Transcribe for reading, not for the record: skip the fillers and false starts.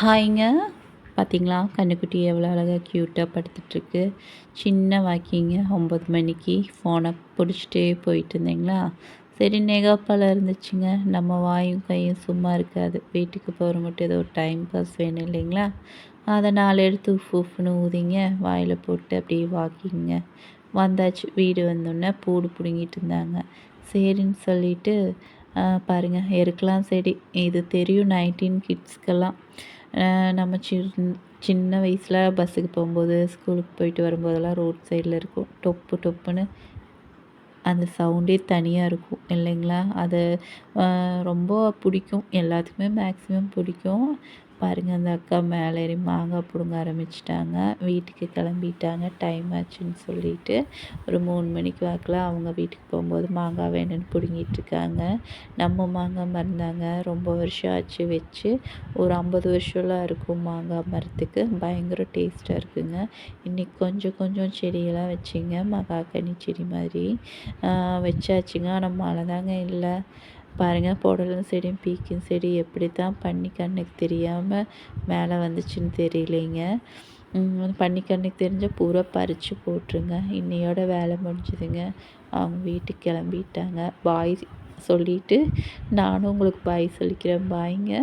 ஹாய்ங்க. பார்த்தீங்களா? கன்னுக்குட்டி எவ்வளோ அழகா க்யூட்டா படுத்துட்ருக்கு. சின்ன வாக்கிங்க 9 மணிக்கு ஃபோனை பிடிச்சிட்டே போயிட்டு இருந்தீங்களா? சரி நெகாப்பால் இருந்துச்சுங்க. நம்ம வாயும் கையும் சும்மா இருக்காது. வீட்டுக்கு போகிறவங்கட்ட ஏதோ ஒரு டைம் பாஸ் வேணும் இல்லைங்களா? அதை 4 எடுத்து உஃப் உஃப்னு ஊதிங்க. வாயில் போட்டு அப்படியே வாக்கிங்க. வந்தாச்சு. வீடு வந்தோடனே பூடு பிடுங்கிட்டு இருந்தாங்க. சரின்னு சொல்லிட்டு பாருங்கள் எருக்கலாம் செடி. இது தெரியும் 19 கிட்ஸ்க்கெல்லாம். நம்ம சின்ன வயசில் பஸ்ஸுக்கு போகும்போது ஸ்கூலுக்கு போயிட்டு வரும்போதெல்லாம் ரோட் சைடில் இருக்கும் டொப்பு டொப்புன்னு அந்த சவுண்டே தனியாக இருக்கும் இல்லைங்களா? அது ரொம்ப பிடிக்கும். எல்லாத்துக்குமே மேக்ஸிமம் பிடிக்கும். பாருங்கள் அந்த அக்கா மேலே ஏறி மாங்காய் பிடுங்க ஆரம்பிச்சிட்டாங்க. வீட்டுக்கு கிளம்பிட்டாங்க டைம் ஆச்சுன்னு சொல்லிட்டு. ஒரு 3 மணிக்கு வாக்கில் அவங்க வீட்டுக்கு போகும்போது மாங்காய் வேணும்னு பிடுங்கிட்டுருக்காங்க. நம்ம மாங்காய் மரம் தாங்க. ரொம்ப வருஷம் ஆச்சு வச்சு. ஒரு 50 வருஷம்லாம் இருக்கும் மாங்காய் மரத்துக்கு. பயங்கர டேஸ்ட்டாக இருக்குங்க. இன்றைக்கி கொஞ்சம் கொஞ்சம் செடியெல்லாம் வச்சிங்க. மகாக்கனி செடி மாதிரி வச்சாச்சுங்க. ஆனால் மழை தாங்க இல்லை. பாருங்கள் புடலன் செடியும் பீக்கின் செடி எப்படி தான் பண்ணி கண்ணுக்கு தெரியாமல் மேலே வந்துச்சுன்னு தெரியலைங்க. பண்ணி கண்ணுக்கு தெரிஞ்சால் பூரா பறித்து போட்டுருங்க. இன்னையோட வேலை முடிஞ்சுதுங்க. அவங்க வீட்டுக்கு கிளம்பிட்டாங்க. பாய் சொல்லிவிட்டு நானும் உங்களுக்கு பாய் சொல்லிக்கிறேன். பாய்ங்க.